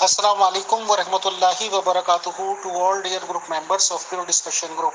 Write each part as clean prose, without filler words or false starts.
Assalamu alaikum wa rahmatullahi wa barakatuhu to all dear group members of Pure Discussion Group.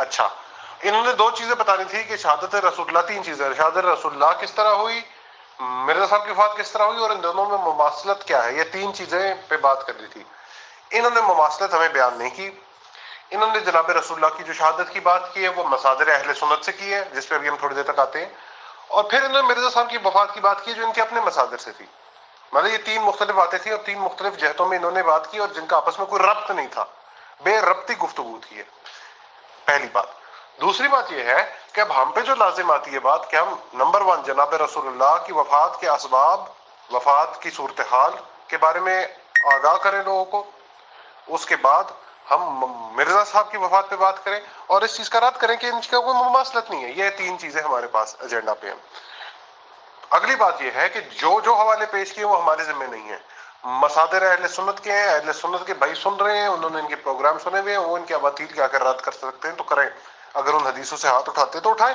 اچھا، انہوں نے دو چیزیں بتانی تھی کہ شہادت رسول اللہ، تین چیزیں، شہادت رسول اللہ کس طرح ہوئی، مرزا صاحب کی وفات کس طرح ہوئی، اور ان دونوں میں مماثلت کیا ہے. یہ تین چیزیں پہ بات کرنی تھی. انہوں نے مماثلت ہمیں بیان نہیں کی. انہوں نے جناب رسول اللہ کی جو شہادت کی بات کی ہے وہ مصادر اہل سنت سے کی ہے، جس پہ ابھی ہم تھوڑی دیر تک آتے ہیں. اور پھر انہوں نے مرزا صاحب کی وفات کی بات کی جو ان کے اپنے مصادر سے تھی. مطلب یہ تین مختلف باتیں تھیں اور تین مختلف جہتوں میں انہوں نے بات کی اور جن کا آپس میں کوئی ربط نہیں تھا، بے ربطی گفتگو تھی یہ پہلی بات. دوسری بات یہ ہے کہ اب ہم پہ جو لازم آتی ہے بات کہ ہم نمبر ون جناب رسول اللہ کی وفات کے اسباب، وفات کی صورتحال کے بارے میں آگاہ کریں لوگوں کو. اس کے بعد ہم مرزا صاحب کی وفات پہ بات کریں اور اس چیز کا رد کریں کہ ان کا کوئی مماثلت نہیں ہے. یہ تین چیزیں ہمارے پاس ایجنڈا پہ ہیں. اگلی بات یہ ہے کہ جو حوالے پیش کیے وہ ہمارے ذمہ نہیں ہیں، مصادر اہل سنت کے ہیں، اہل سنت کے بھائی سن رہے ہیں، انہوں نے ان کے پروگرام سنے ہوئے ہیں، وہ ان کے اباطیل کے آ کر رد کر سکتے ہیں تو کریں. اگر ان حدیثوں سے ہاتھ اٹھاتے تو اٹھائیں،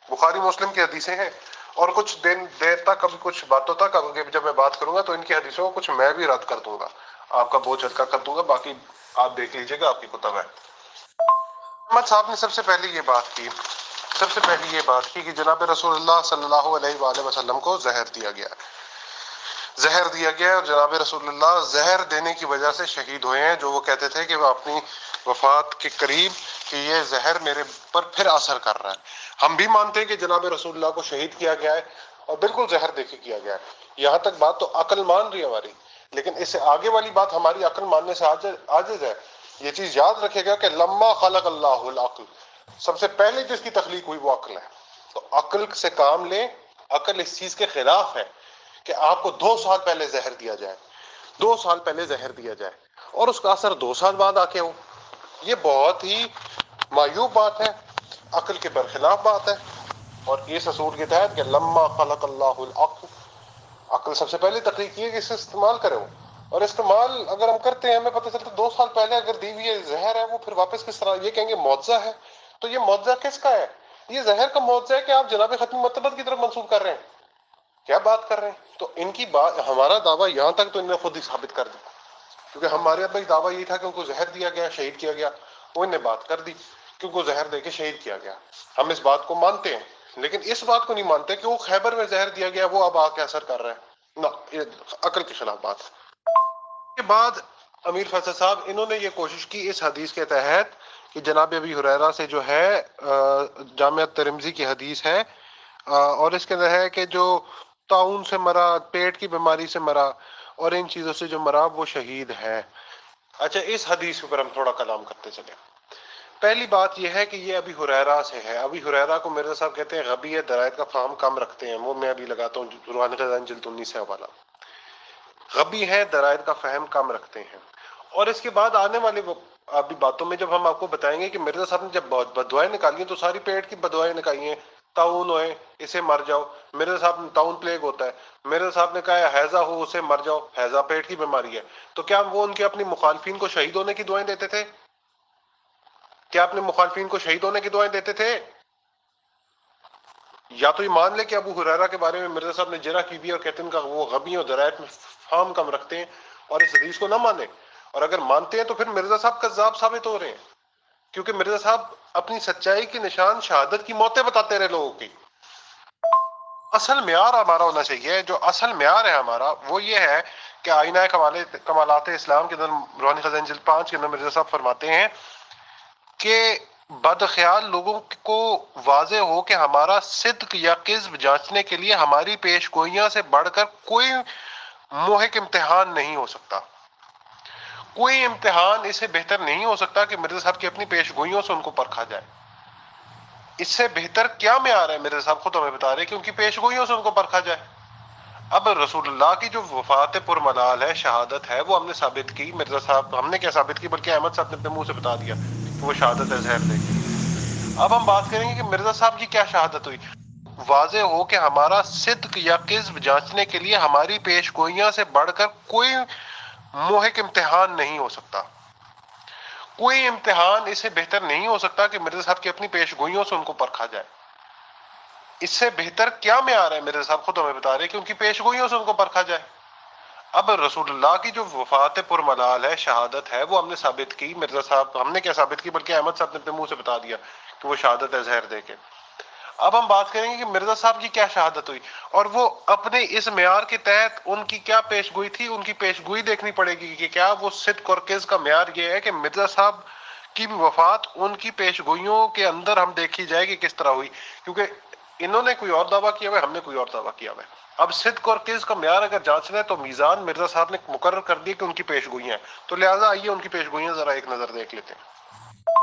بخاری مسلم کی حدیثیں ہیں. اور کچھ دیر تک اب کچھ باتوں تک اب جب میں بات کروں گا تو ان کی حدیثوں کو کچھ میں بھی رد کر دوں گا، آپ کا بوجھ ہلکا کر دوں گا. باقی آپ دیکھ لیجئے گا، آپ کی کتب ہے. محمد صاحب نے سب سے پہلی یہ بات کی کہ جناب رسول اللہ صلی اللہ علیہ وآلہ وسلم کو زہر دیا گیا اور جناب رسول اللہ زہر دینے کی وجہ سے شہید ہوئے ہیں. جو وہ کہتے تھے کہ وہ اپنی وفات کے قریب کہ یہ زہر میرے پر پھر اثر کر رہا ہے. ہم بھی مانتے ہیں کہ جناب رسول اللہ کو شہید کیا گیا ہے اور بالکل زہر دے کے کیا گیا ہے. یہاں تک بات تو عقل مان رہی ہے ہماری، لیکن اس سے آگے والی بات ہماری عقل ماننے سے عاجز ہے. یہ چیز یاد رکھے گا کہ لما خلق اللہ العقل، سب سے پہلے جس کی تخلیق ہوئی وہ عقل ہے. تو عقل سے کام لیں. عقل اس چیز کے خلاف ہے کہ آپ کو 2 سال پہلے زہر دیا جائے، 2 سال پہلے زہر دیا جائے اور اس کا اثر 2 سال بعد آ کے ہو. یہ بہت ہی معیوب بات ہے، عقل کے برخلاف بات ہے. اور اس اصول کے تحت کہ لما خلق اللہ العقل، عقل سب سے پہلے تخلیق کی ہے کہ اسے استعمال کرے ہو. اور استعمال اگر ہم کرتے ہیں ہمیں پتہ چلتا ہے 2 سال پہلے اگر دی ہوئی زہر ہے وہ پھر واپس کس طرح، یہ کہیں گے معجزہ ہے. تو یہ معجزہ کس کا ہے؟ یہ زہر کا معجزہ ہے کہ آپ جناب ختم مرتبت کی طرف منسوخ کر رہے ہیں. کیا بات کر رہے ہیں؟ تو ان کی بات، ہمارا دعویٰ یہاں تک تو ان نے خود ہی ثابت کر دیا، کیونکہ ہمارے اب ایک دعویٰ یہ تھا کہ ان کو زہر دیا گیا، شہید کیا گیا. وہ انہیں بات کر دی کہ ان کو زہر دے کے شہید کیا گیا. ہم اس بات کو مانتے ہیں، لیکن اس بات کو نہیں مانتے کہ وہ خیبر میں زہر دیا گیا وہ اب آ کے اثر کر رہا ہے. نہ، یہ عقل کے خلاف بات ہے. کے بعد امیر فیصل صاحب انہوں نے یہ کوشش کی اس حدیث کے تحت کہ جناب ابی ہریرہ سے جو ہے جامعہ ترمذی کی حدیث ہے اور اس کے اندر ہے کہ جو طاعون سے مرا، پیٹ کی بیماری سے مرا اور ان چیزوں سے جو مرا وہ شہید ہے. اچھا، اس حدیث پر ہم تھوڑا کلام کرتے چلیں. پہلی بات یہ ہے کہ یہ ابی ہریرہ سے ہے. ابی ہریرہ کو مرزا صاحب کہتے ہیں غبی ہے، درائد کا فہم کم رکھتے ہیں. وہ میں ابھی لگاتا ہوں روحانی خزائن جلد 19 سے حوالہ. غبی ہے، درائد کا فہم کم رکھتے ہیں. اور اس کے بعد آنے والے ابھی باتوں میں جب ہم آپ کو بتائیں گے کہ مرزا صاحب نے جب بدوائیں نکالی ہیں تو ساری پیٹ کی بدوائیں نکالی ہیں. طاعون ہوئے اسے مر جاؤ، مرزا صاحب نے طاعون پلیگ ہوتا ہے، مرزا صاحب نے کہا ہے حیضہ ہو اسے مر جاؤ، حیضہ پیٹ کی بیماری ہے. تو کیا وہ ان کے اپنی مخالفین کو شہید ہونے کی دعائیں دیتے تھے؟ کیا اپنے مخالفین کو شہید ہونے کی دعائیں دیتے تھے؟ یا تو یہ مان لے کہ ابو ہریرہ کے بارے میں مرزا صاحب نے جرح کی بھی اور کہتے ہیں کہ وہ غبی اور درائد میں فہم کم رکھتے ہیں اور اس حدیث کو نہ مانے. اور اگر مانتے ہیں تو پھر مرزا صاحب کذاب ثابت ہو رہے ہیں، کیونکہ مرزا صاحب اپنی سچائی کی نشان شہادت کی موتیں بتاتے رہے لوگوں کی. اصل معیار ہمارا ہونا چاہیے، جو اصل معیار ہے ہمارا وہ یہ ہے کہ آئینہ کمالات اسلام کے اندر روحانی خزائن جلد 5 کے اندر مرزا صاحب فرماتے ہیں کہ بدخیال لوگوں کو واضح ہو کہ ہمارا صدق یا کذب جانچنے کے لیے ہماری پیش گوئیاں سے بڑھ کر کوئی موہق امتحان نہیں ہو سکتا. کوئی امتحان اس سے بہتر نہیں ہو سکتا کہ مرزا صاحب کی اپنی پیش گوئیوں سے ان کو پرکھا جائے. اس سے بہتر کیا معیار ہے؟ مرزا صاحب خود ہمیں بتا رہے کہ ان کی پیش گوئیوں سے ان کو پرکھا جائے. اب رسول اللہ کی جو وفات پرملال ہے، شہادت ہے، وہ ہم نے ثابت کی. مرزا صاحب ہم نے کیا ثابت کی بلکہ احمد صاحب نے اپنے منہ سے بتا دیا کہ وہ شہادت ہے زہر دے کے. اب ہم بات کریں گے کہ مرزا صاحب کی کیا شہادت ہوئی. واضح ہو کہ ہمارا صدق یا کذب جانچنے کے لیے ہماری پیش گوئیاں سے بڑھ کر کوئی موہق امتحان نہیں ہو سکتا. کوئی امتحان اس سے بہتر نہیں ہو سکتا کہ مرزا صاحب کی اپنی پیش گوئیوں سے ان کو پرکھا جائے. اس سے بہتر کیا معیار ہے؟ مرزا صاحب خود ہمیں بتا رہے کہ ان کی پیش گوئیوں سے ان کو پرکھا جائے. اب رسول اللہ کی جو وفات پرملال ہے، شہادت ہے، وہ ہم نے ثابت کی. مرزا صاحب ہم نے کیا ثابت کی، بلکہ احمد صاحب نے اپنے منہ سے بتا دیا کہ وہ شہادت ہے زہر دے کے. اب ہم بات کریں گے کہ مرزا صاحب کی کیا شہادت ہوئی، اور وہ اپنے اس معیار کے تحت ان کی کیا پیش گوئی تھی. ان کی پیش گوئی دیکھنی پڑے گی کہ کیا وہ صدق اور کذب کا معیار یہ ہے کہ مرزا صاحب کی بھی وفات ان کی پیش گوئیوں کے اندر ہم دیکھی جائے کہ کس طرح ہوئی، کیونکہ انہوں نے کوئی اور دعویٰ کیا ہوا ہے، ہم نے کوئی اور دعویٰ کیا ہوا ہے. اب صدق اور کذب کا معیار اگر جانچنا ہے تو میزان مرزا صاحب نے مقرر کر دی کہ ان کی پیش گوئیاں ہیں، تو لہٰذا آئیے ان کی پیش گوئیاں ذرا ایک نظر دیکھ لیتے ہیں.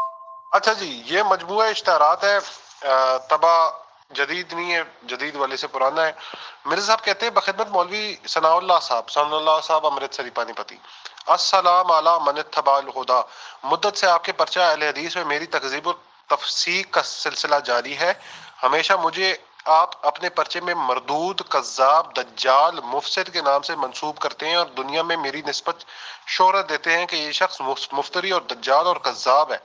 اچھا جی، یہ مجموعہ اشتہارات ہے، طبع جدید نہیں ہے، جدید والے سے پرانا ہے. مرزا صاحب کہتے ہیں بخدمت مولوی ثناء اللہ صاحب امرتسری پانی پتی، السلام علی من اتبع الہدی. مدت سے آپ کے پرچہ اہل حدیث میں میری تہذیب و تفسیق کا سلسلہ جاری ہے. ہمیشہ مجھے آپ اپنے پرچے میں مردود، کذاب، دجال، مفسد کے نام سے منسوب کرتے ہیں اور دنیا میں میری نسبت شہرت دیتے ہیں کہ یہ شخص مفتری اور دجال اور کذاب ہے،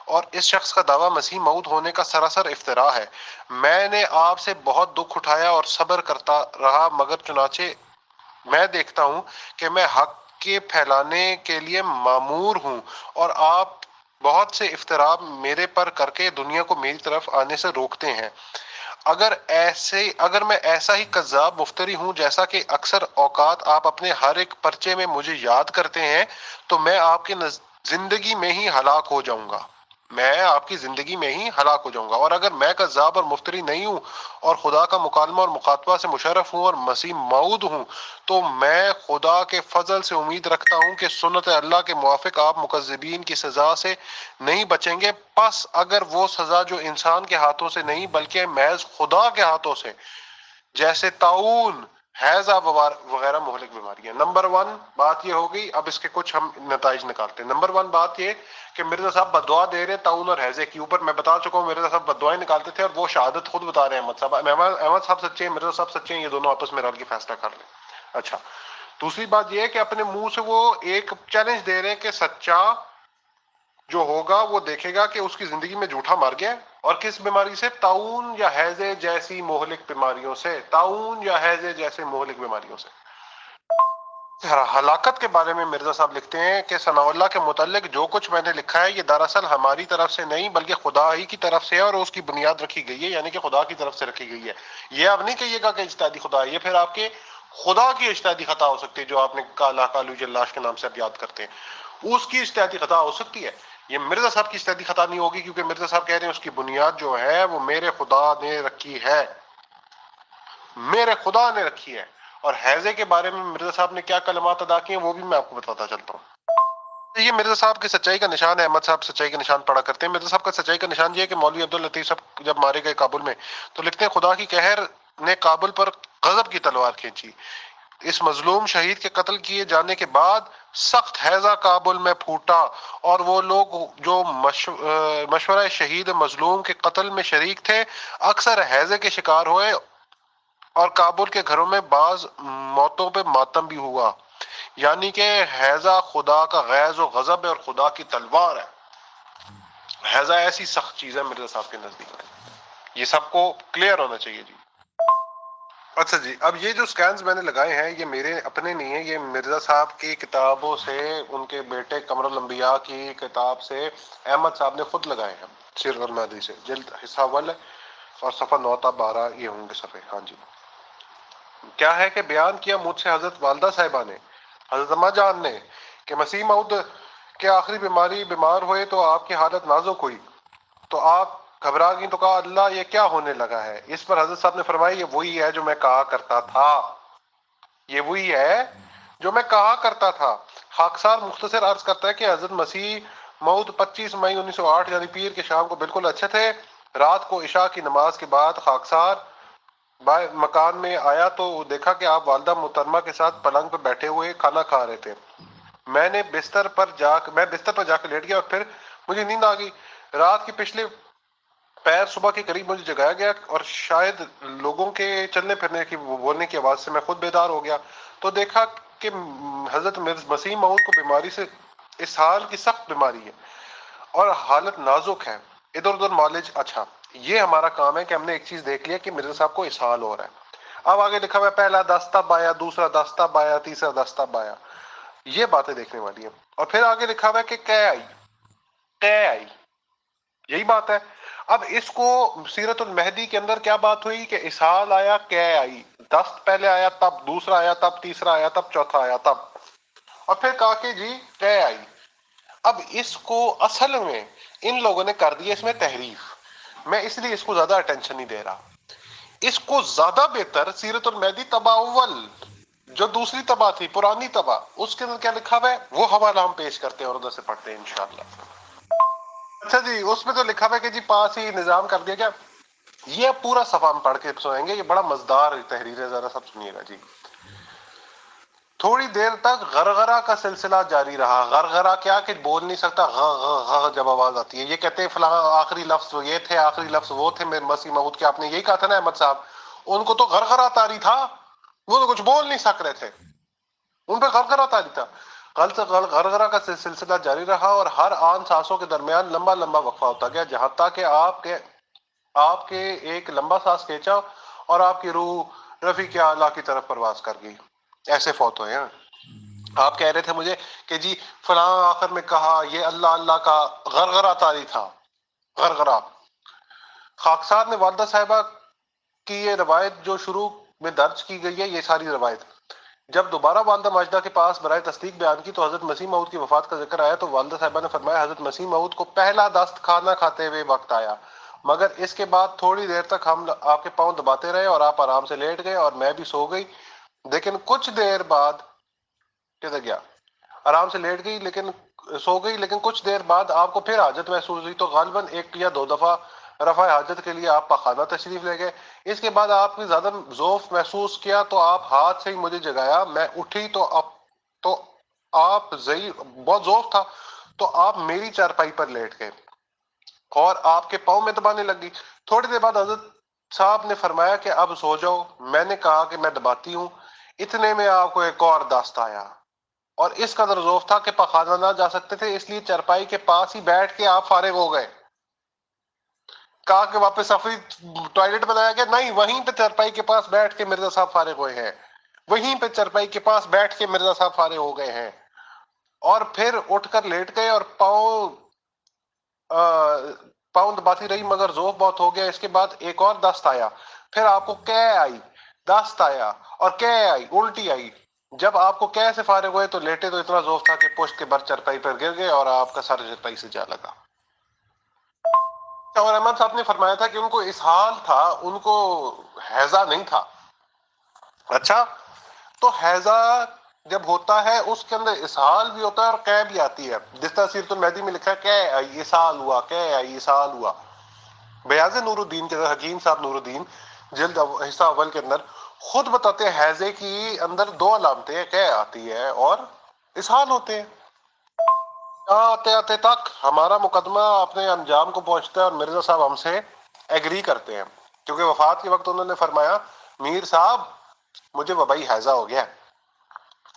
اور اس شخص کا دعویٰ مسیح موعود ہونے کا سراسر افتراء ہے. میں نے آپ سے بہت دکھ اٹھایا اور صبر کرتا رہا، مگر چنانچہ میں دیکھتا ہوں کہ میں حق کے پھیلانے کے لیے مامور ہوں، اور آپ بہت سے افتراء میرے پر کر کے دنیا کو میری طرف آنے سے روکتے ہیں. اگر میں ایسا ہی کذاب مفتری ہوں جیسا کہ اکثر اوقات آپ اپنے ہر ایک پرچے میں مجھے یاد کرتے ہیں، تو میں آپ کی زندگی میں ہی ہلاک ہو جاؤں گا. میں آپ کی زندگی میں ہی ہلاک ہو جاؤں گا. اور اگر میں کذاب اور مفتری نہیں ہوں اور خدا کا مکالمہ اور مخاطبہ سے مشرف ہوں اور مسیح موعود ہوں، تو میں خدا کے فضل سے امید رکھتا ہوں کہ سنت اللہ کے موافق آپ مکذبین کی سزا سے نہیں بچیں گے. پس اگر وہ سزا جو انسان کے ہاتھوں سے نہیں بلکہ محض خدا کے ہاتھوں سے، جیسے طاعون، ہیضہ وغیرہ مہلک بیماریاں. نمبر 1 بات یہ ہوگی. اب اس کے کچھ ہم نتائج نکالتے ہیں. نمبر 1 بات یہ کہ مرزا صاحب بدعا دے رہے طاعون اور ہیضے کی اوپر. میں بتا چکا ہوں مرزا صاحب بدعائیں نکالتے تھے، اور وہ شہادت خود بتا رہے ہیں احمد صاحب. احمد صاحب سچے ہیں، مرزا صاحب سچے ہیں، یہ دونوں آپس میں رل کے فیصلہ کر لیں. اچھا، دوسری بات یہ ہے کہ اپنے منہ سے وہ ایک چیلنج دے رہے ہیں کہ سچا جو ہوگا وہ دیکھے گا کہ اس کی زندگی میں جھوٹا مر گیا. اور کس بیماری سے؟ طاعون یا ہیضے جیسی مہلک بیماریوں سے. طاعون یا ہیضے جیسے مہلک بیماریوں سے. ہلاکت کے بارے میں مرزا صاحب لکھتے ہیں کہ ثناء اللہ کے متعلق جو کچھ میں نے لکھا ہے یہ دراصل ہماری طرف سے نہیں بلکہ خدا ہی کی طرف سے ہے، اور اس کی بنیاد رکھی گئی ہے، یعنی کہ خدا کی طرف سے رکھی گئی ہے. یہ اب نہیں کہیے گا کہ اجتہادی خدا ہے، یہ پھر آپ کے خدا کی اجتہادی خطا ہو سکتی ہے، جو آپ نے کالا کالو جلاش کے نام سے اب یاد کرتے ہیں، اس کی اجتہادی خطا ہو سکتی ہے. یہ مرزا صاحب کی اجتہادی خطا نہیں ہوگی، کیونکہ مرزا صاحب کہہ رہے ہیں اس کی بنیاد جو ہے وہ میرے خدا نے رکھی ہے، میرے خدا نے رکھی ہے. اور حیضے کے بارے میں مرزا صاحب نے کیا کلمات ادا کیے ہیں وہ بھی میں آپ کو بتاتا چلتا ہوں. یہ مرزا صاحب کی سچائی کا نشان ہے. احمد صاحب سچائی کا نشان پڑھا کرتے ہیں. مرزا صاحب کا سچائی کا نشان یہ ہے کہ مولوی عبداللطیف صاحب جب مارے گئے کابل میں تو لکھتے ہیں خدا کی قہر نے کابل پر غضب کی تلوار کھینچی. اس مظلوم شہید کے قتل کیے جانے کے بعد سخت ہیضہ کابل میں پھوٹا، اور وہ لوگ جو مشورہ شہید مظلوم کے قتل میں شریک تھے اکثر ہیضے کے شکار ہوئے، اور کابل کے گھروں میں بعض موتوں پہ ماتم بھی ہوا. یعنی کہ ہیضہ خدا کا غیظ و غضب ہے اور خدا کی تلوار ہے. ہیضہ ایسی سخت چیز ہے مرزا صاحب کے نزدیک. یہ سب کو کلیئر ہونا چاہیے جی. اچھا جی، اب یہ جو سکینز میں نے لگائے ہیں یہ میرے اپنے نہیں ہیں، یہ مرزا صاحب کی کتابوں سے، ان کے بیٹے قمر الانبیاء کی کتاب سے احمد صاحب نے خود لگائے ہیں، سیر غرناطی سے، جلد حصہ اول ہے اور صفحہ 9 تا 12 یہ ہوں گے صفحے. ہاں جی. کیا ہے کہ بیان کیا مجھ سے حضرت والدہ صاحبہ نے، حضرت اماں جان نے، کہ مسیح موعود کے آخری بیمار ہوئے تو آپ کی حالت نازک ہوئی، تو آپ گھبرا گئی، تو کہا اللہ یہ کیا ہونے لگا ہے؟ اس پر حضرت صاحب نے فرمایا یہ وہی ہے جو میں کہا کرتا تھا، یہ وہی ہے جو میں کہا کرتا تھا. خاکسار مختصر عرض کرتا ہے کہ حضرت مسیح موعود 25 مئی 1908 یعنی پیر کے شام کو بالکل اچھے تھے. رات کو عشاء کی نماز کے بعد خاکسار مکان میں آیا تو دیکھا کہ آپ والدہ محترمہ کے ساتھ پلنگ پہ بیٹھے ہوئے کھانا کھا رہے تھے. میں بستر پر جا کے لیٹ گیا اور پھر مجھے نیند آ گئی. رات کے پچھلے پیر صبح کے قریب مجھے جگایا گیا اور شاید لوگوں کے چلنے پھرنے کی بولنے کی آواز سے میں خود بیدار ہو گیا تو دیکھا کہ حضرت مسیح موعود کو بیماری سے، اس حال کی سخت بیماری ہے اور حالت نازک ہے، ادھر ادھر معالج. اچھا، یہ ہمارا کام ہے کہ ہم نے ایک چیز دیکھ لیا کہ مرزا صاحب کو اسہال ہو رہا ہے. اب آگے لکھا ہوا ہے پہلا دستہ بایا، دوسرا دستہ بایا، تیسرا دستہ بایا. یہ باتیں دیکھنے والی ہیں. اور پھر آگے لکھا ہوا ہے کہ قے آئی، قے آئی، یہی بات ہے. اب اس کو سیرت المہدی کے اندر کیا بات ہوئی کہ اسحال آیا، قے آئی، دست پہلے آیا، تب دوسرا آیا، تب تیسرا آیا، تب چوتھا آیا، تب. اور پھر کہا کہ جی قے آئی. اب اس کو اصل میں ان لوگوں نے کر دیا اس میں تحریف. میں اس لیے اس کو زیادہ اٹینشن نہیں دے رہا. اس کو زیادہ بہتر سیرت المہدی طبع اول، جو دوسری طبع تھی پرانی طبع، اس کے اندر کیا لکھا ہوا ہے وہ حوالہ ہم پیش کرتے ہیں اور ادھر سے پڑھتے ہیں انشاءاللہ. اچھا جی، اس میں تو لکھا ہوا ہے کہ جی پاس ہی نظام کر دیا گیا. یہ پورا صفحہ ہم پڑھ کے سنائیں گے، یہ بڑا مزدار تحریر ہے، ذرا سب سنیے گا جی. تھوڑی دیر تک غرغرہ کا سلسلہ جاری رہا. غرغرہ کیا کہ بول نہیں سکتا، غ غ غ جب آواز آتی ہے. یہ کہتے ہیں فلاں آخری لفظ یہ تھے، آخری لفظ وہ تھے مسیح موعود کے. آپ نے یہی کہا تھا نا احمد صاحب، ان کو تو غرغرہ طاری تھا، وہ تو کچھ بول نہیں سک رہے تھے، ان پہ غرغرہ طاری تھا. غرغرہ کا سلسلہ جاری رہا اور ہر آن سانسوں کے درمیان لمبا لمبا وقفہ ہوتا گیا، جہاں تک کہ آپ کے ایک لمبا سانس کھینچا اور آپ کی روح رفیق اعلیٰ کی طرف پرواز کر گئی. ایسے فوت ہوئے ہیں. آپ کہہ رہے تھے مجھے کہ جی فلاں آخر میں کہا یہ اللہ اللہ کا غرغرہ طاری تھا. غرغرہ. خاکسار نے والدہ صاحبہ کی یہ روایت جو شروع میں درج کی گئی ہے، یہ ساری روایت جب دوبارہ والدہ ماجدہ کے پاس برائے تصدیق بیان کی تو حضرت مسیح موعود کی وفات کا ذکر آیا تو والدہ صاحبہ نے فرمایا حضرت مسیح موعود کو پہلا دست کھانا کھاتے ہوئے وقت آیا، مگر اس کے بعد تھوڑی دیر تک ہم آپ کے پاؤں دباتے رہے اور آپ آرام سے لیٹ گئے اور میں بھی سو گئی. لیکن کچھ دیر بعد کدھر گیا، آرام سے لیٹ گئی لیکن سو گئی، لیکن کچھ دیر بعد آپ کو پھر حاجت محسوس ہوئی تو غالباً ایک یا دو دفعہ رفع حاجت کے لیے آپ پاخانہ تشریف لے گئے. اس کے بعد آپ نے زیادہ ذوف محسوس کیا تو آپ ہاتھ سے ہی مجھے جگایا. میں اٹھی تو آپ بہت ذوف تھا تو آپ میری چارپائی پر لیٹ گئے اور آپ کے پاؤں میں دبانے لگ گئی. تھوڑی دیر بعد حضرت صاحب نے فرمایا کہ اب سو جاؤ. میں نے کہا کہ میں دباتی ہوں. اتنے میں آپ کو ایک اور دست آیا اور اس قدر ذوف تھا کہ پخانہ نہ جا سکتے تھے، اس لیے چرپائی کے پاس ہی بیٹھ کے آپ فارغ ہو گئے. کہا کہ واپس سفری ٹوائلٹ بنایا گیا؟ نہیں، وہیں پہ چرپائی کے پاس بیٹھ کے مرزا صاحب فارغ ہوئے ہیں. وہیں پہ چرپائی کے پاس بیٹھ کے مرزا صاحب فارغ ہو گئے ہیں اور پھر اٹھ کر لیٹ گئے اور پاؤں دباتی رہی مگر ذوف بہت ہو گیا. اس کے بعد ایک اور دست آیا، پھر آپ کو قے آئی، دست آیا اور قے آئی، الٹی آئی. جب آپ کو قے سے فارغ ہوئے تو لیٹے تو اتنا ذوف تھا کہ پشت کے بر چرپائی پر گر گئے اور آپ کا سر چرپائی سے جا لگا. اور احمد صاحب نے فرمایا تھا کہ ان کو اسحال تھا، ان کو حیضہ نہیں تھا. اچھا، تو حیضہ جب ہوتا ہے اس کے اندر اسحال بھی ہوتا ہے اور قے بھی آتی ہے. جس طرح سیرت المہدی میں لکھا ہے قے آئی اسحال ہوا، قے آئی اسحال ہوا. بیاض نور الدین کے حکیم صاحب نور الدین جلد حصہ اول کے اندر خود بتاتے ہیں حیضے کی اندر دو علامتیں ہیں، قے آتی ہے اور اسحال ہوتے ہیں. آتے آتے تک ہمارا مقدمہ اپنے انجام کو پہنچتا ہے اور مرزا صاحب ہم سے ایگری کرتے ہیں، کیونکہ وفات کے وقت انہوں نے فرمایا میر صاحب مجھے وبائی حیضہ ہو گیا.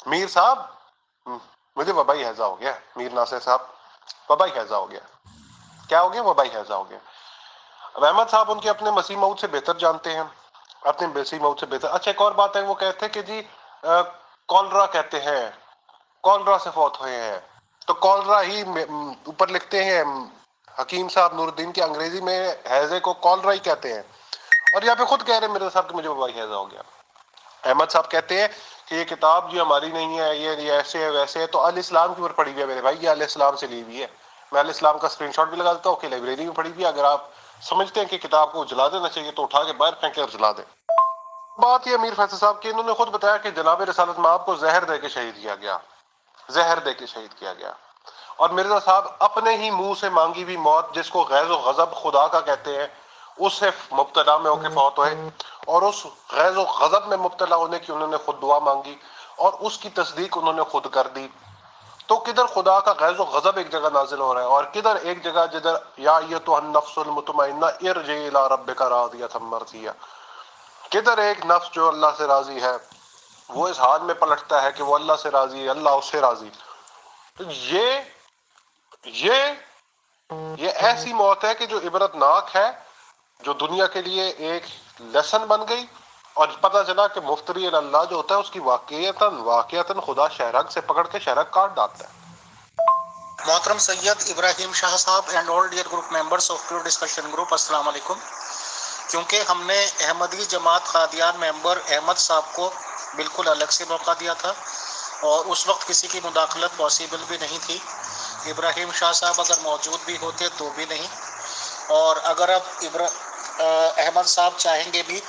میر صاحب مجھے وبائی حیضہ ہو گیا. میر ناصر صاحب وبائی حیضہ ہو گیا. کیا ہو گیا؟ وبائی حیضہ ہو گیا. احمد صاحب ان کے اپنے مسیح موعود سے بہتر جانتے ہیں، اپنے مسیح موعود سے بہتر. اچھا، ایک اور بات ہے، وہ کہتے ہیں کہ جی کولرا کہتے ہیں، کولرا سے فوت ہوئے ہیں. تو کولرا ہی اوپر لکھتے ہیں حکیم صاحب نور الدین کی، انگریزی میں حیضے کو کولرا ہی کہتے ہیں. اور یہاں پہ خود کہہ رہے ہیں مرزا صاحب کہ مجھے وبائی حیضہ ہو گیا. احمد صاحب کہتے ہیں کہ یہ کتاب جو ہماری نہیں ہے، یہ ایسے ہے ویسے ہے، تو الاسلام کی اوپر پڑھی ہوئی ہے میرے بھائی، یہ الاسلام سے لی ہوئی ہے. میں الاسلام کا اسکرین شاٹ بھی لگا دیتا ہوں کہ لائبریری میں پڑھی ہوئی ہے. اگر آپ سمجھتے ہیں کہ کتاب کو جلا دینا چاہیے تو اٹھا کے باہر پھینکے اور جلا دیں. بات یہ امیر فیصل صاحب کی، انہوں نے خود بتایا کہ جناب رسالت مآب کو زہر دے کے شہید کیا گیا، زہر دے کے شہید کیا گیا. اور مرزا صاحب اپنے ہی منہ سے مانگی ہوئی موت، جس کو غیظ و غضب خدا کا کہتے ہیں، اس سے مبتلا میں ہو کے فوت ہوئے. اور اس غیظ و غضب میں مبتلا ہونے کی انہوں نے خود دعا مانگی اور اس کی تصدیق انہوں نے خود کر دی. تو کدھر خدا کا غیظ و غضب ایک جگہ نازل ہو رہا ہے اور کدھر ایک جگہ جدھر یا ایتھا النفس المطمئنہ ارجعی الی ربک راضیۃ مرضیہ، کدھر ایک نفس جو اللہ سے راضی ہے وہ اس حال میں پلٹتا ہے کہ وہ اللہ سے راضی ہے، اللہ اس سے راضی. تو یہ ایسی موت ہے کہ جو عبرت ناک ہے، جو دنیا کے لیے ایک لیسن بن گئی اور پتہ چلا کہ مفتری اللہ جو ہوتا ہے اس کی واقعیتاً خدا شہرک سے پکڑ کے شہرک کاٹ ڈالتا ہے۔ محترم سید ابراہیم شاہ صاحب and all dear group members of pure discussion group, السلام علیکم۔ کیونکہ ہم نے احمدی جماعت قادیان ممبر احمد صاحب کو بالکل الگ سے موقع دیا تھا اور اس وقت کسی کی مداخلت پاسبل بھی نہیں تھی، ابراہیم شاہ صاحب اگر موجود بھی ہوتے تو بھی نہیں، اور اگر اب احمد صاحب چاہیں گے بھی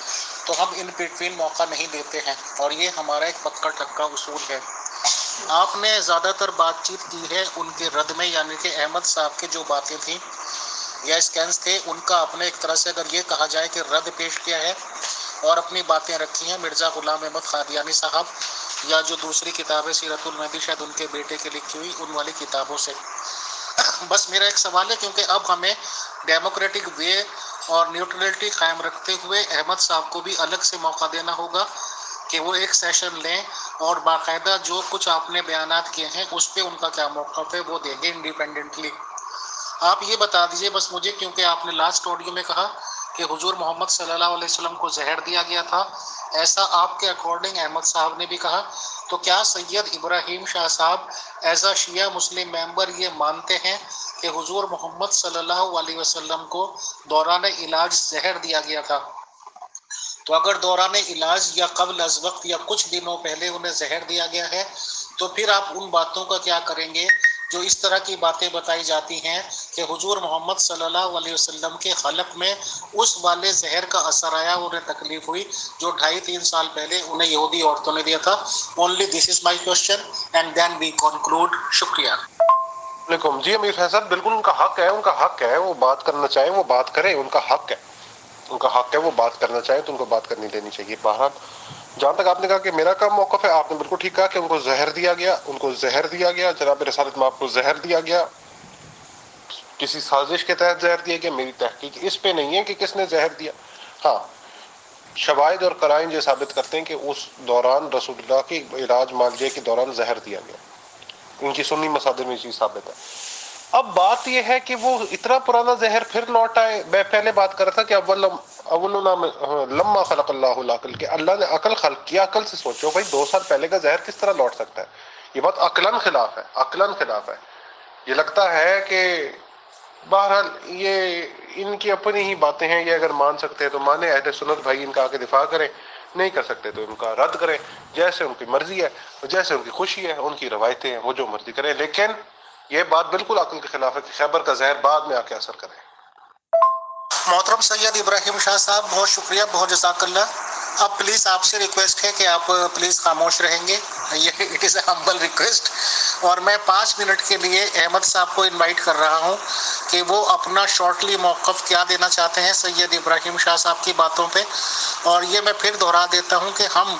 تو ہم ان بٹوین موقع نہیں دیتے ہیں، اور یہ ہمارا ایک پکا ٹکا اصول ہے۔ آپ نے زیادہ تر بات چیت کی ہے ان کے رد میں، یعنی کہ احمد صاحب کی جو باتیں تھیں یا اسکینس تھے ان کا آپ نے ایک طرح سے اگر یہ کہا جائے کہ رد پیش کیا ہے اور اپنی باتیں رکھی ہیں مرزا غلام احمد قادیانی صاحب یا جو دوسری کتابیں سیرت المہدی شاید ان کے بیٹے کی لکھی ہوئی ان والی کتابوں سے۔ بس میرا ایک سوال ہے، کیونکہ اب ہمیں ڈیموکریٹک وے اور نیوٹرلٹی قائم رکھتے ہوئے احمد صاحب کو بھی الگ سے موقع دینا ہوگا کہ وہ ایک سیشن لیں اور باقاعدہ جو کچھ آپ نے بیانات کیے ہیں اس پہ ان کا کیا موقف ہے وہ دیں گے انڈیپینڈنٹلی۔ آپ یہ بتا دیجئے بس مجھے، کیونکہ آپ نے لاسٹ آڈیو میں کہا کہ حضور محمد صلی اللہ علیہ وسلم کو زہر دیا گیا تھا، ایسا آپ کے اکارڈنگ احمد صاحب نے بھی کہا، تو کیا سید ابراہیم شاہ صاحب ایز اے شیعہ مسلم ممبر یہ مانتے ہیں کہ حضور محمد صلی اللہ علیہ وسلم کو دوران علاج زہر دیا گیا تھا؟ تو اگر دوران علاج یا قبل از وقت یا کچھ دنوں پہلے انہیں زہر دیا گیا ہے تو پھر آپ ان باتوں کا کیا کریں گے جو اس طرح کی باتیں بتائی جاتی ہیں کہ حضور محمد صلی اللہ علیہ وسلم کے خلق میں اس والے زہر کا اثر آیا، انہیں تکلیف ہوئی جو 2.5-3 سال پہلے انہیں یہودی عورتوں نے دیا تھا؟ Only this is my question and then we conclude. شکریہ۔ علیکم جی امیر فیصل، بالکل ان کا حق ہے وہ بات کرنا چاہیں وہ بات کریں، ان کا حق ہے وہ بات کرنا چاہیں تو ان کو بات کرنی دینی چاہیے۔ بہرحال جہاں تک آپ نے کہا کہ میرا کیا موقف ہے، آپ نے بالکل ٹھیک کہا کہ ان کو زہر دیا گیا، جناب رسالت میں آپ کو زہر دیا گیا، کسی سازش کے تحت زہر دیا گیا۔ میری تحقیق اس پہ نہیں ہے کہ کس نے زہر دیا، ہاں شواہد اور قرائن یہ ثابت کرتے ہیں کہ اس دوران رسول اللہ کی علاج معالجے کے دوران زہر دیا گیا، ان کی سنی مصادر میں یہ چیز ثابت ہے۔ اب بات یہ ہے کہ وہ اتنا پرانا زہر پھر لوٹ آئے۔ میں پہلے بات کر رہا تھا کہ لما خلق اللہ العقل، کہ اللہ نے عقل خلق کیا، عقل سے سوچو بھائی 2 سال پہلے کا زہر کس طرح لوٹ سکتا ہے؟ یہ بات عقلاً خلاف ہے۔ یہ لگتا ہے کہ بہرحال یہ ان کی اپنی ہی باتیں ہیں، یہ اگر مان سکتے ہیں تو مانے، اہل سنت بھائی ان کا آ کے دفاع کریں، نہیں کر سکتے تو ان کا رد کریں، جیسے ان کی مرضی ہے، جیسے ان کی خوشی ہے، ان کی روایتیں ہیں، وہ جو مرضی کریں، لیکن یہ بات بالکل عقل کے خلاف ہے کہ خیبر کا زہر بعد میں آ کے اثر کرے۔ محترم سید ابراہیم شاہ صاحب بہت شکریہ، بہت جزاک اللہ۔ اب پلیز آپ سے ریکویسٹ ہے کہ آپ پلیز خاموش رہیں گے، یہ it is a humble request, اور میں 5 منٹ کے لیے احمد صاحب کو انوائٹ کر رہا ہوں کہ وہ اپنا شارٹلی موقف کیا دینا چاہتے ہیں سید ابراہیم شاہ صاحب کی باتوں پہ۔ اور یہ میں پھر دہرا دیتا ہوں کہ ہم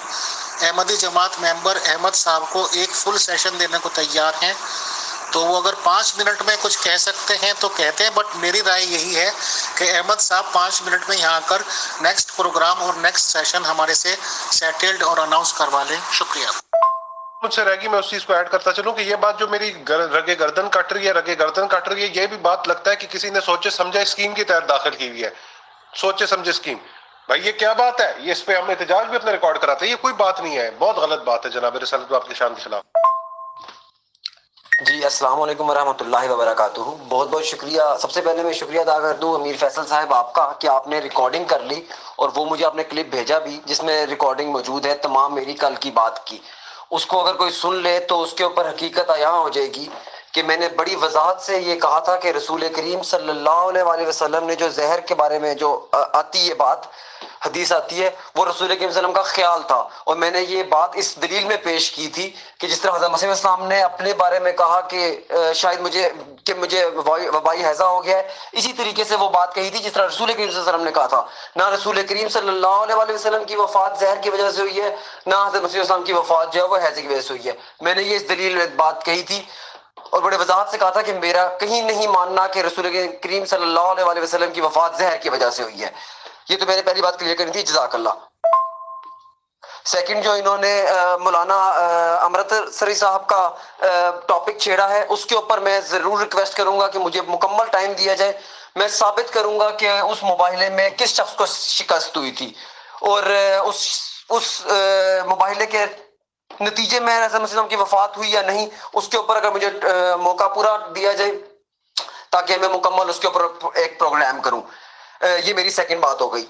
احمدی جماعت ممبر احمد صاحب کو ایک فل سیشن دینے کو تیار ہیں، تو وہ اگر 5 منٹ میں کچھ کہہ سکتے ہیں تو کہتے ہیں، بٹ میری رائے یہی ہے کہ احمد صاحب 5 منٹ میں یہاں کر نیکسٹ پروگرام اور نیکسٹ سیشن ہمارے سے سیٹلڈ اور اناؤنس کروا لیں۔ شکریہ۔ مجھ سے رہ گی، میں اس چیز کو ایڈ کرتا چلوں کہ یہ بات جو میری رگے گردن کٹ رہی ہے، یہ بھی بات لگتا ہے کہ کسی نے سوچے سمجھے اسکیم کے تحت داخل کی ہوئی ہے، سوچے سمجھے اسکیم۔ بھائی یہ کیا بات ہے؟ یہ اس پہ ہم احتجاج بھی اپنے ریکارڈ کراتے ہیں، یہ کوئی بات نہیں ہے، بہت غلط بات ہے جناب رسالت آپ کی شان کے خلاف۔ جی السلام علیکم ورحمۃ اللہ وبرکاتہ۔ بہت بہت شکریہ۔ سب سے پہلے میں شکریہ ادا کر دوں امیر فیصل صاحب آپ کا کہ آپ نے ریکارڈنگ کر لی اور وہ مجھے آپ نے کلپ بھیجا بھی جس میں ریکارڈنگ موجود ہے تمام میری کل کی بات کی۔ اس کو اگر کوئی سن لے تو اس کے اوپر حقیقت یہاں ہو جائے گی کہ میں نے بڑی وضاحت سے یہ کہا تھا کہ رسول کریم صلی اللہ علیہ وسلم نے جو زہر کے بارے میں جو آتی ہے بات، حدیث آتی ہے، وہ رسول کریم صلی اللہ علیہ وسلم کا خیال تھا، اور میں نے یہ بات اس دلیل میں پیش کی تھی کہ جس طرح حضرت مسیح السلام نے اپنے بارے میں کہا کہ شاید مجھے وبائی حیضہ ہو گیا ہے، اسی طریقے سے وہ بات کہی تھی جس طرح رسول کریم صلی اللہ علیہ وسلم نے کہا تھا۔ نہ رسول کریم صلی اللہ علیہ وسلم کی وفات زہر کی وجہ سے ہوئی ہے، نہ حضرت مسیح السلام کی وفات جو ہے وہ حیضے کی وجہ سے ہوئی ہے۔ میں نے یہ اس دلیل میں بات کہی تھی اور بڑے وضاحت سے کہا تھا کہ میرا کہیں نہیں ماننا کہ رسول کریم صلی اللہ علیہ وسلم کی وفات زہر کی وجہ سے ہوئی ہے۔ یہ تو میں نے پہلی بات کلیئر کرنی تھی، جزاک اللہ۔ سیکنڈ جو انہوں نے مولانا امرت سری صاحب کا ٹاپک چھیڑا ہے، اس کے اوپر میں ضرور ریکویسٹ کروں گا کہ مجھے مکمل ٹائم دیا جائے، میں ثابت کروں گا کہ اس مباحثے میں کس شخص کو شکست ہوئی تھی۔ اور اس مباحثے کے نتیجے میں حضرت مسیح کی وفات ہوئی یا نہیں، اس کے اوپر اگر مجھے موقع پورا دیا جائے تاکہ میں مکمل اس کے اوپر ایک پروگرام کروں. یہ میری سیکنڈ بات ہو گئی.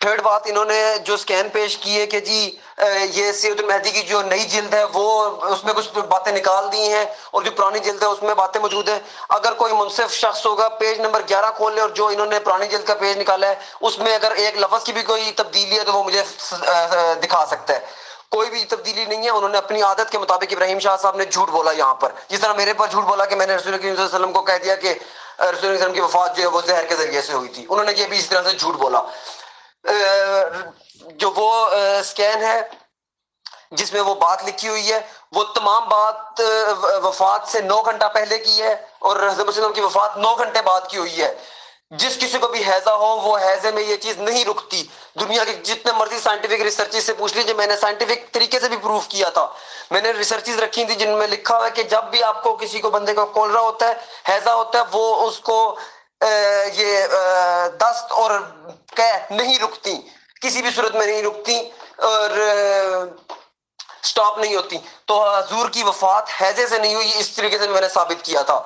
تھرڈ بات، انہوں نے جو سکین پیش کی ہے کہ جی یہ سیرت المہدی کی جو نئی جلد ہے وہ اس میں کچھ باتیں نکال دی ہیں اور جو پرانی جلد ہے اس میں باتیں موجود ہیں. اگر کوئی منصف شخص ہوگا پیج نمبر 11 کھول لے اور جو انہوں نے پرانی جلد کا پیج نکالا ہے اس میں اگر ایک لفظ کی بھی کوئی تبدیلی ہے تو وہ مجھے دکھا سکتا ہے. کوئی بھی تبدیلی نہیں ہے. انہوں نے اپنی عادت کے مطابق ابراہیم شاہ صاحب نے جھوٹ بولا یہاں پر، جس طرح میرے پر جھوٹ بولا کہ میں نے رسول کریم صلی اللہ علیہ وسلم کو کہہ دیا کہ رسول کریم صلی اللہ علیہ وسلم کی وفات جو ہے وہ زہر کے ذریعے سے ہوئی تھی. انہوں نے یہ بھی اس طرح سے جھوٹ بولا. جو وہ سکین ہے جس میں وہ بات لکھی ہوئی ہے وہ تمام بات وفات سے 9 گھنٹہ پہلے کی ہے اور حضرت مسیح کی وفات 9 گھنٹے بعد کی ہوئی ہے. جس کسی کو بھی ہیضہ ہو وہ ہیضے میں یہ چیز نہیں رکتی. دنیا کے جتنے مرضی سائنٹیفک ریسرچز سے پوچھ لیجیے، میں نے سائنٹیفک طریقے سے بھی پروف کیا تھا. میں نے ریسرچز رکھی تھی جن میں لکھا ہوا ہے کہ جب بھی آپ کو کسی کو بندے کو کولرا ہوتا ہے، ہیضہ ہوتا ہے، وہ اس کو یہ دست اور قے نہیں رکتی، کسی بھی صورت میں نہیں رکتی اور سٹاپ نہیں ہوتی. تو حضور کی وفات ہیضے سے نہیں ہوئی، اس طریقے سے میں نے ثابت کیا تھا.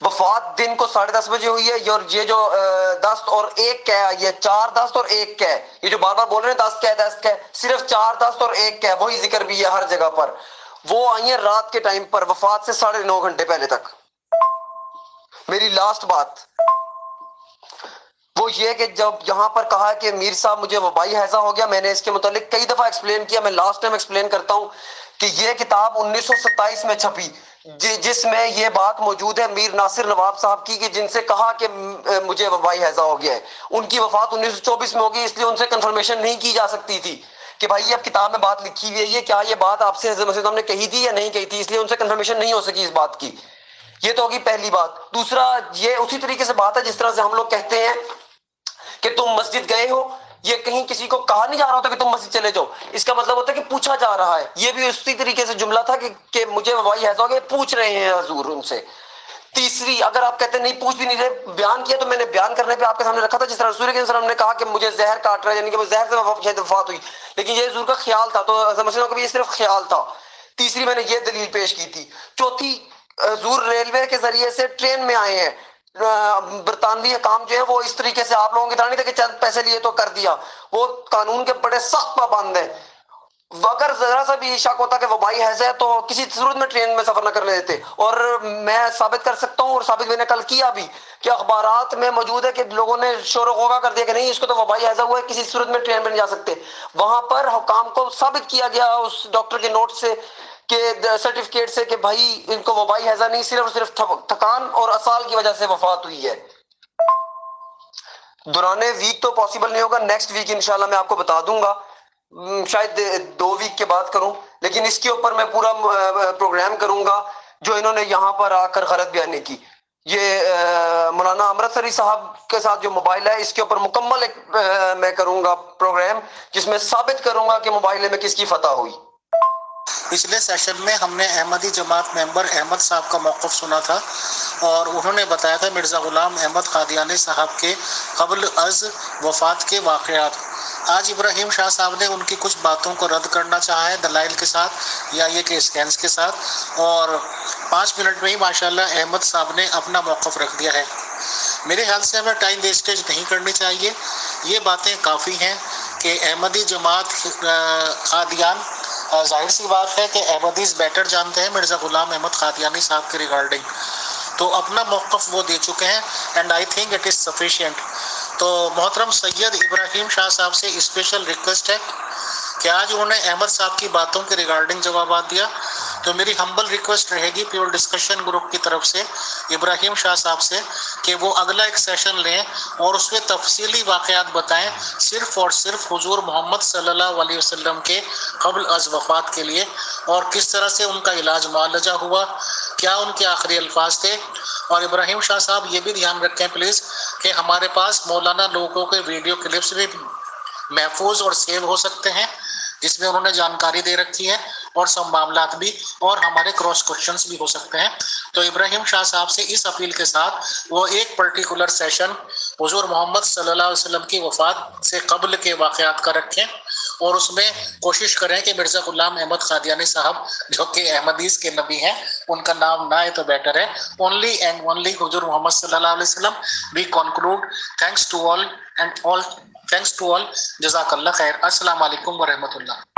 وفات دن کو 10:30 بجے ہوئی ہے اور یہ جو دست اور ایک قے آئی ہے، 4 دست اور ایک قے، یہ جو بار بار بول رہے ہیں دست قے، صرف 4 دست اور ایک قے، وہی ذکر بھی ہے ہر جگہ پر. وہ آئی ہیں رات کے ٹائم پر، وفات سے 9.5 گھنٹے پہلے تک. میری لاسٹ بات وہ یہ کہ جب یہاں پر کہا کہ میر صاحب مجھے وبائی ہیضہ ہو گیا، میں نے اس کے متعلق کئی دفعہ ایکسپلین کیا. میں لاسٹ ٹائم ایکسپلین کرتا ہوں کہ یہ کتاب 1927 میں چھپی جس میں یہ بات موجود ہے میر ناصر نواب صاحب کی کہ جن سے کہا کہ مجھے وبائی ہیضہ ہو گیا ہے. ان کی وفات 1924 میں ہوگی، اس لیے ان سے کنفرمیشن نہیں کی جا سکتی تھی کہ بھائی اب کتاب میں بات لکھی ہوئی ہے، یہ کیا یہ بات آپ سے حضرت مسیح نے کہی تھی یا نہیں کہی تھی، اس لیے ان سے کنفرمیشن نہیں ہو سکی اس بات کی. یہ تو ہوگی پہلی بات. دوسرا، یہ اسی طریقے سے بات ہے جس طرح سے ہم لوگ کہتے ہیں کہ تم مسجد گئے ہو، یہ کہیں کسی کو کہا نہیں جا رہا ہوتا کہ تم مسجد چلے جاؤ، اس کا مطلب ہوتا ہے کہ پوچھا جا رہا ہے. یہ بھی اسی طریقے سے جملہ تھا کہ مجھے وبائی ہیضہ ہو گیا، پوچھ رہے ہیں حضور ان سے. تیسری، اگر آپ کہتے ہیں نہیں پوچھ بھی نہیں رہے، بیان کیا، تو میں نے بیان کرنے پہ آپ کے سامنے رکھا تھا. جس طرح رسول کے وسلم نے کہا کہ مجھے زہر کاٹ رہا ہے، یعنی کہ وہ زہر سے شاید وفات ہوئی، لیکن یہ حضور کا خیال تھا، تو حضرت مسیح کا بھی یہ صرف خیال تھا. تیسری میں نے یہ دلیل پیش کی تھی. چوتھی، حضور ریلوے کے ذریعے سے ٹرین میں آئے ہیں. برطانوی حکام جو ہے وہ اس طریقے سے آپ لوگوں کی طرح نہیں تھا کہ چند پیسے لیے تو کر دیا، وہ قانون کے بڑے سخت پابند ہیں. اگر ذرا سا بھی شک ہوتا کہ وبائی ہیضہ ہے تو کسی صورت میں ٹرین میں سفر نہ کرنے دیتے. اور میں ثابت کر سکتا ہوں، اور ثابت میں نے کل کیا بھی، کہ اخبارات میں موجود ہے کہ لوگوں نے شور و غوغا کر دیا کہ نہیں اس کو تو وبائی ہیضہ ہوا ہے، کسی صورت میں ٹرین میں نہیں جا سکتے. وہاں پر حکام کو ثابت کیا گیا اس ڈاکٹر کے نوٹ سے کہ سرٹیفکیٹ سے کہ بھائی ان کو وبائی ہیضہ نہیں، صرف تھکان اور اسال کی وجہ سے وفات ہوئی ہے. دوران ویک تو پاسبل نہیں ہوگا، نیکسٹ ویک انشاءاللہ میں آپ کو بتا دوں گا، شاید 2 ویک کے بعد کروں، لیکن اس کے اوپر میں پورا پروگرام کروں گا جو انہوں نے یہاں پر آ کر غلط بیانی کی. یہ مولانا امرتسری صاحب کے ساتھ جو موبائل ہے اس کے اوپر مکمل ایک میں کروں گا پروگرام جس میں ثابت کروں گا کہ موبائل میں کس کی فتح ہوئی. پچھلے سیشن میں ہم نے احمدی جماعت ممبر احمد صاحب کا موقف سنا تھا اور انہوں نے بتایا تھا مرزا غلام احمد قادیانی صاحب کے قبل از وفات کے واقعات. آج ابراہیم شاہ صاحب نے ان کی کچھ باتوں کو رد کرنا چاہا ہے دلائل کے ساتھ یا یہ کہ اسکینس کے ساتھ، اور 5 منٹ میں ہی ماشاءاللہ احمد صاحب نے اپنا موقف رکھ دیا ہے. میرے خیال سے ہمیں ٹائم ویسٹیج نہیں کرنی چاہیے. یہ باتیں کافی ہیں کہ احمدی جماعت قادیان، ظاہر سی بات ہے کہ احمدیز بیٹر جانتے ہیں مرزا غلام احمد قادیانی صاحب کے ریگارڈنگ، تو اپنا موقف وہ دے چکے ہیں and I think it is sufficient. تو محترم سید ابراہیم شاہ صاحب سے اسپیشل ریکویسٹ ہے کہ آج انہوں نے احمد صاحب کی باتوں کے ریگارڈنگ جوابات دیا، تو میری ہمبل ریکویسٹ رہے گی پیور ڈسکشن گروپ کی طرف سے ابراہیم شاہ صاحب سے کہ وہ اگلا ایک سیشن لیں اور اس میں تفصیلی واقعات بتائیں صرف اور صرف حضور محمد صلی اللہ علیہ وسلم کے قبل از وفات کے لیے، اور کس طرح سے ان کا علاج معالجہ ہوا، کیا ان کے آخری الفاظ تھے. اور ابراہیم شاہ صاحب یہ بھی دھیان رکھیں پلیز کہ ہمارے پاس مولانا لوگوں کے ویڈیو کلپس بھی محفوظ اور سیو ہو سکتے ہیں جس میں انہوں نے جانکاری دے رکھی ہے، اور سب معاملات بھی اور ہمارے کراس کوشچنس بھی ہو سکتے ہیں. تو ابراہیم شاہ صاحب سے اس اپیل کے ساتھ وہ ایک پرٹیکولر سیشن حضور محمد صلی اللہ علیہ وسلم کی وفات سے قبل کے واقعات کا رکھیں اور اس میں کوشش کریں کہ مرزا غلام احمد قادیانی صاحب جو کہ احمدیز کے نبی ہیں ان کا نام نہ آئے تو بیٹر ہے. اونلی اینڈ اونلی حضور محمد صلی اللہ علیہ وسلم. We conclude. Thanks to all and all. Thanks to all. جزاک اللہ خیر. السلام علیکم ورحمۃ اللہ.